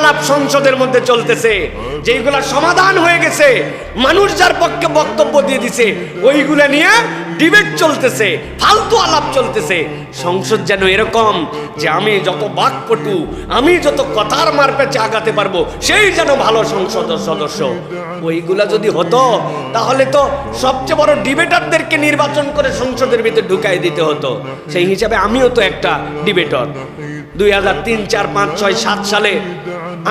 আলাপ সংসদের মধ্যে চলতেছে, যেইগুলা সমাধান হয়ে গেছে, মানুষ যার পক্ষে বক্তব্য দিয়ে দিছে, ওইগুলা নিয়ে ডিবেট চলতেছে, ফালতু আলাপ চলতেছে। সংসদ যেন এরকম যে আমি যত বাকপটু, আমি যত কথার মারপেচে আগাতে পারবো, সেই যেন ভালো সংসদ সদস্য। ওইগুলা যদি হতো তাহলে তো সবচেয়ে বড় ডিবেটারদেরকে নির্বাচন করে সংসদের ভিতরে ঢুকাই দিতে হতো। সেই হিসাবে আমিও তো একটা ডিবেটর। 2003, 4, 5, 6, 7 সালে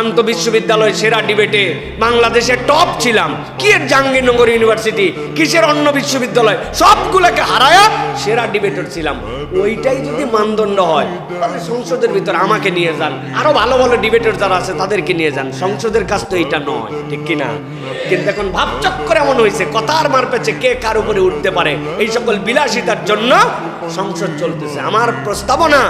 আন্তঃবিশ্ববিদ্যালয় সেরা ডিবেটে বাংলাদেশের টপ ছিলাম। কি এর জাহাঙ্গীরনগর ইউনিভার্সিটি, কিসের অন্য বিশ্ববিদ্যালয়, সবগুলোকে হারায়া সেরা ডিবেটর ছিলাম। ওইটাই যদি মানদণ্ড হয় তাহলে সংসদের ভিতর আমাকে নিয়ে যান, আরো ভালো ভালো ডিবেটর যারা আছে তাদেরকে নিয়ে যান। সংসদের কাজ তো এইটা নয়, ঠিক কিনা? কিন্তু এখন ভাবচক্কর এমন হয়েছে, কথার মারপেচে কে কার উপরে উঠতে পারে, এই সকল বিলাসিতার জন্য সংসদ চলতেছে। আমার প্রস্তাবনা,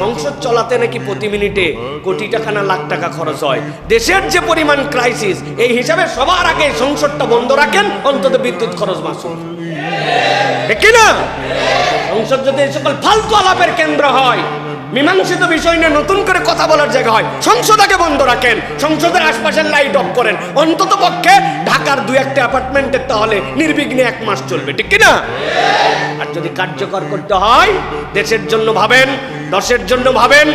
সংসদ চলাতে নাকি প্রতি মিনিটে কোটি টাকা না লাখ টাকা খরচ হয়। দেশের যে পরিমাণ ক্রাইসিস, এই হিসাবে সবার আগে সংসদটা বন্ধ রাখেন, অন্তত বিদ্যুৎ খরচ বাঁচুন, ঠিক কিনা? সংসদ যদি এই সকল ফালতু আলাপের কেন্দ্র হয়, মীমাংসিত বিষয় নিয়ে নতুন করে কথা বলার জায়গা হয়, সংসদ আগে বন্ধ রাখেন, সংসদের আশপাশের লাইট অফ করেন, অন্তত পক্ষে ঢাকার 2-1টা অ্যাপার্টমেন্টের তাহলে নির্বিঘ্নে 1 মাস চলবে, ঠিক কিনা? আর যদি কার্যকর করতে হয়, দেশের জন্য ভাবেন, দশের জন্য ভাবেন,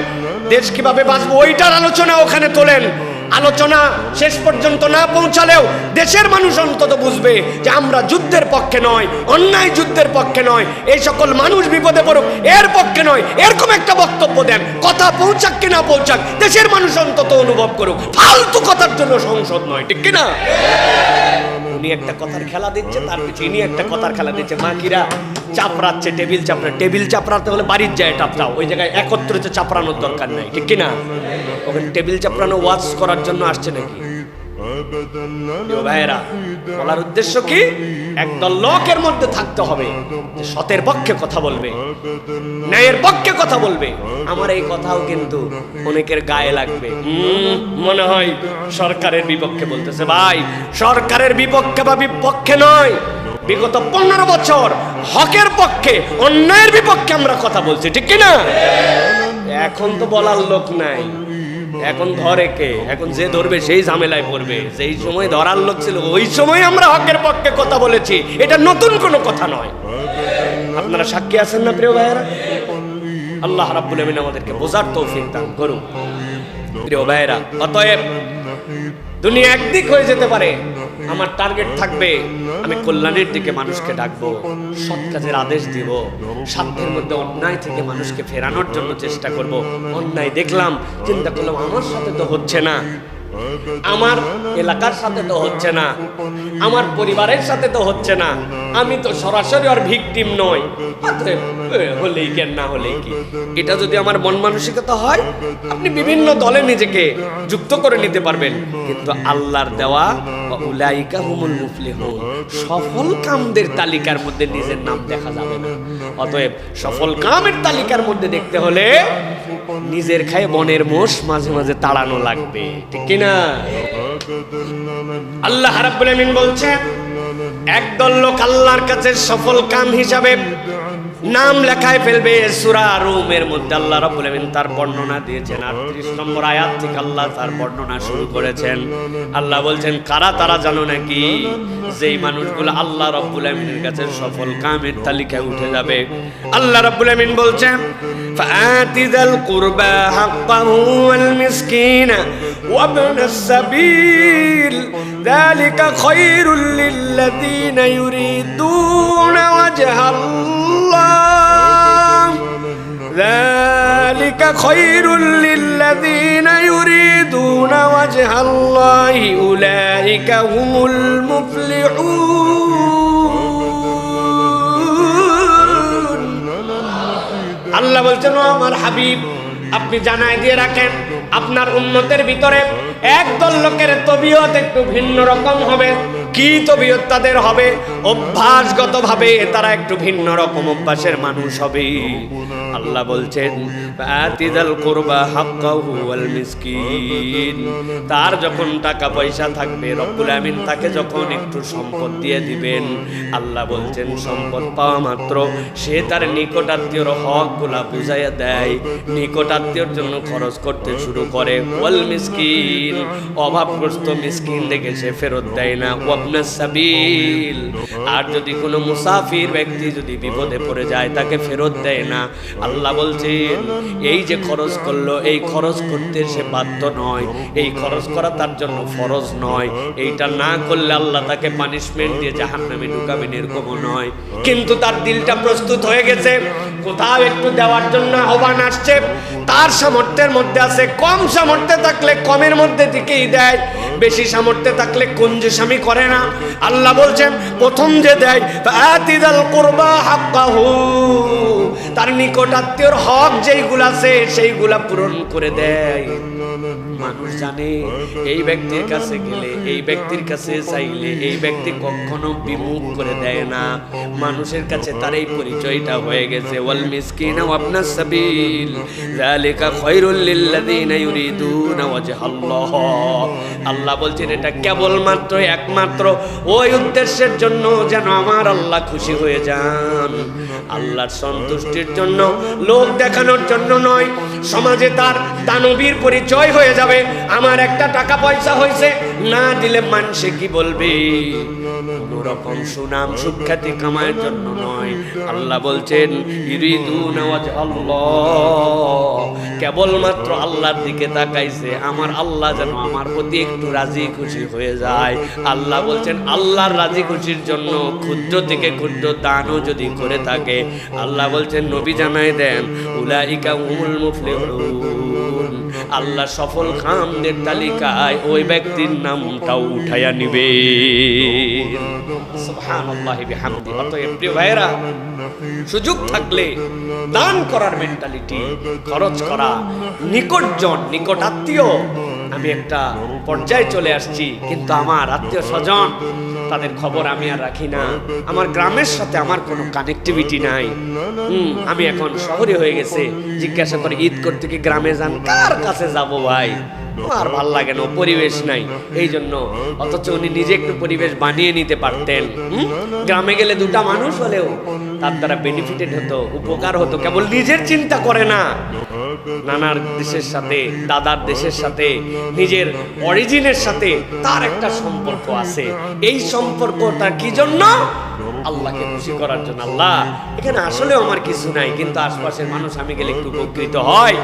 দেশ কিভাবে বাঁচবো ওইটার আলোচনা ওখানে তোলেন। আলোচনা শেষ পর্যন্ত না পৌঁছালেও দেশের মানুষ অন্তত বুঝবে যে আমরা যুদ্ধের পক্ষে নয়, অন্যায় যুদ্ধের পক্ষে নয়, এই সকল মানুষ বিপদে পড়ুক এর পক্ষে নয়, এরকম একটা বক্তব্য দেন। কথা পৌঁছাক কি না পৌঁছাক, দেশের মানুষ অন্তত অনুভব করুক। ফালতু কথার জন্য সংসদ নয়, ঠিক কিনা? উনি একটা কথার খেলা দিচ্ছে, তার পিছনে ইনি একটা কথার খেলা দিচ্ছে। মাকিরা চাপড়াচ্ছে, টেবিল চাপড়াতে হলে বাড়ির যায় চাপড়াও, ওই জায়গায় একত্রিত চাপড়ানোর দরকার নাই, ঠিক কিনা? ওখানে টেবিল চাপড়ানো ওয়াজ করার জন্য আসছে নাকি? ভাইয়েরা, বলার উদ্দেশ্য কি? একদল লোকের মধ্যে থাকতে হবে যে সতের পক্ষে কথা বলবে, ন্যায়ের পক্ষে কথা বলবে। আমার এই কথাও কিন্তু অনেকের গায়ে লাগবে, মনে হয় সরকারের বিপক্ষে বলতেছে। ভাই, সরকারের বিপক্ষে বা বিপক্ষে নয়, বিগত 15 বছর হকের পক্ষে, অন্যায়ের বিপক্ষে আমরা কথা বলছি, ঠিক কিনা? এখন তো বলার লোক নাই, এখন ধরে কে? এখন যে ধরবে সেই ঝামেলায় পড়বে। যেই সময় ধরার লোক ছিল ওই সময় আমরা হকের পক্ষে কথা বলেছি, এটা নতুন কোনো কথা নয়। আপনারা সাক্ষী আছেন না প্রিয় ভাইয়েরা? আল্লাহ রাব্বুল আমিন আমাদেরকে বোঝার তৌফিক দান করুন। প্রিয় ভাইয়েরা, অতএব দুনিয়া একদিক হয়ে যেতে পারে, আমার টার্গেট থাকবে আমি কল্যাণের দিকে মানুষকে ডাকবো, সৎ কাজের আদেশ দিব, সাধ্যের মধ্যে অন্যায় থেকে মানুষকে ফেরানোর জন্য চেষ্টা করব। অন্যায় দেখলাম, চিন্তা করলাম আমার সাথে তো হচ্ছে না, আমার এলাকার সাথে তো হচ্ছে না, আমার পরিবারের সাথে তো হচ্ছে না, আমি তো সরাসরি আর ভিকটিম নই, হলেই কেন না হলেই কি। এটা যদি আমার মন মানসিকতা হয়, আপনি বিভিন্ন দলে নিজেকে যুক্ত করে নিতে পারবেন। কিন্তু আল্লাহর দেওয়া উলাইকা হুমুল মুফলিহুন, সফল কামদের তালিকার মধ্যে নিজের নাম দেখা যাবে না। অতএব সফল কামের তালিকার মধ্যে দেখতে হলে নিজের খায় বনের মোষ মাঝে মাঝে তাড়ানো লাগবে, ঠিক কিনা? আল্লাহ রাব্বুল আমিন বলছেন, একদল লোক আল্লাহর কাছে সফল কাম হিসাবে নাম লেখায় ফেলবে। সূরা রুমের মধ্যে আল্লাহ রাব্বুল আমিন তার বর্ণনা দিয়েছেন। 38 নম্বর আয়াত থেকে আল্লাহ তার বর্ণনা শুরু করেছেন। আল্লাহ বলছেন, কারা তারা জানো নাকি? যেই মানুষগুলো আল্লাহ রাব্বুল আমিনের কাছে সফল কামের তালিকায় উঠে যাবে। আল্লাহ রাব্বুল আমিন বলছেন, ফাআতিযাল কুরবা হাক্কাহু ওয়াল মিসকিনা ওয়া ইবনাস সাবিল যালিকা খায়রুল লিল্লাযিনা ইউরিদুনা ওয়াজহাল্লাহ ذلك خير للذين يريدون وجه الله أولئك هم المفلحون আল্লাহ বলছেন, আমার হাবিব আপনি জানাই দিয়ে রাখেন, আপনার উম্মতের ভিতরে একদল লোকের তবিয়ত একটু ভিন্ন রকম হবে। কি তবিয়ত তাদের হবে? অভ্যাসগতভাবে তারা একটু ভিন্ন রকম অভ্যাসের মানুষ হবে। আল্লাহ বলছেন আতিদাল কুরবা হাক্কাহু ওয়াল মিসকিন, তার যখন টাকা পয়সা থাকবে, রব্বুল আমিন তাকে যখন একটু সম্পদ দিয়ে দিবেন, আল্লাহ বলছেন সম্পদ পাওয়া মাত্র সে তার নিকটাত্মীয়র হকগুলা বুঝাইয়া দেয়, নিকটাত্মীয়র জন্য খরচ করতে শুরু করে। ওয়াল মিসকিন, অভাবগ্রস্ত মিসকিন দেখে সে ফেরত দেয় না। ওয়াবনাস সাবিল, আর যদি কোনো মুসাফির ব্যক্তি যদি বিপদে পড়ে যায় তাকে ফেরত দেয় না। আল্লাহ বলছেন এই যে খরচ করলো, এই খরচ করতে সে বাধ্য নয়, এই খরচ করা তার জন্য ফরজ নয়, এইটা না করলে আল্লাহ তাকে পানিশমেন্ট দিয়ে জাহান্নামে ঢুকাবেন এরকমও নয়। কিন্তু তার দিলটা প্রস্তুত হয়ে গেছে, কোথাও একটু দেওয়ার জন্য আহ্বান আসছে, তার সামর্থ্যের মধ্যে আছে, কম সামর্থ্যে থাকলে কমের মধ্যে থেকেই দেয়, বেশি সামর্থ্যে থাকলে কঞ্জুসামি করে না। আল্লাহ বলছেন প্রথম যে দেয় আতিদাল কুরবা হাক্কাহু, তার নিকটাত্মীয়র হক যেইগুলা আছে সেইগুলা পূরণ করে দেয়। মানুষ জানে এই ব্যক্তির কাছে গেলে, এই ব্যক্তির কাছে চাইলে এই ব্যক্তি কখনো বিমুখ করে দেয় না, মানুষের কাছে তার এই পরিচয়টা হয়ে গেছে। ওয়াল মিসকিন ওয়া ইবনাস সাবিল যালিকা খায়রুল লিল্লাযিনা ইউরিদুনা ওয়াজহাল্লাহ। আল্লাহ বলছেন এটা কেবলমাত্র একমাত্র ওই উদ্দেশ্যের জন্য যেন আমার আল্লাহ খুশি হয়ে যান, আল্লাহর সন্তুষ্টির জন্য, লোক দেখানোর জন্য নয়। সমাজে তার দানবীর পরিচয় হয়ে যাবে, আমার একটা টাকা পয়সা হয়েছে, না দিলে মানুষে কি বলবে, কোনরকম সুনাম সুখ্যাতি কামানোর জন্য নয়। আল্লাহ বলছেন ইউরিদুনা ওয়াজহাল্লাহ, কেবলমাত্র আল্লাহর দিকে তাকাইছে, আমার আল্লাহ যেন আমার প্রতি একটু রাজি খুশি হয়ে যায়। আল্লাহ বলছেন আল্লাহর রাজি খুশির জন্য ক্ষুদ্র থেকে ক্ষুদ্র দানও যদি করে থাকে, আল্লাহ বলছেন নবী জানাই দেন উলাইকা হুমুল মুফলিহুন, আল্লাহ সফল কামদের তালিকায় ওই ব্যক্তির নামটাও উঠাইয়া নিবে। সুবহানাল্লাহি বিহামদি। অতএব প্রিয় ভাইরা, সুযোগ থাকলে দান করার মেন্টালিটি, খরচ করা, নিকটজন নিকট আত্মীয়, আমি একটা পর্যায়ে চলে আসছি কিন্তু আমার আত্মীয় স্বজন তাদের খবর আমি আর রাখি না, আমার গ্রামের সাথে আমার কোনো কানেক্টিভিটি নাই। আমি এখন শহরে হয়ে গেছে, জিজ্ঞাসা করে ঈদ করতে কি গ্রামে যান, কার কাছে যাব ভাই, আর ভাল লাগে না, পরিবেশ নাই, এই জন্য। অথচ উনি নিজে একটু পরিবেশ বানিয়ে নিতে পারতেন। গ্রামে গেলে দুটা মানুষ হলেও তার দ্বারা বেনিফিটেড হতো, উপকার হতো। কেবল নিজের চিন্তা করে না, নানার দেশের সাথে, দাদার দেশের সাথে, নিজের অরিজিনের সাথে তার একটা সম্পর্ক আছে। এই সম্পর্কটা কি জন্য? আল্লাহকে খুশি করার জন্য। আল্লাহ এখানে আসলেও আমার কিছু নাই, কিন্তু আশপাশের মানুষ আমি গেলে একটু উপকৃত হয়,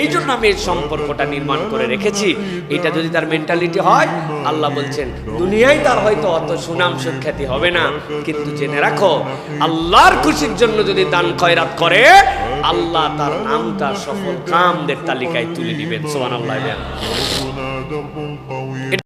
এই জন্য আমি এই সম্পর্কটা নির্মাণ করে রেখেছি। এটা যদি তার মেন্টালিটি হয়, আল্লাহ বলছেন দুনিয়ায় তার হয়তো অত সুনাম সুখ্যাতি হবে না, কিন্তু জেনে রাখো আল্লাহর খুশির জন্য যদি দান খয়রাত করে, আল্লাহ তার নামটা সফল কামদের তালিকায় তুলে দিবেন। সুবহানাল্লাহ।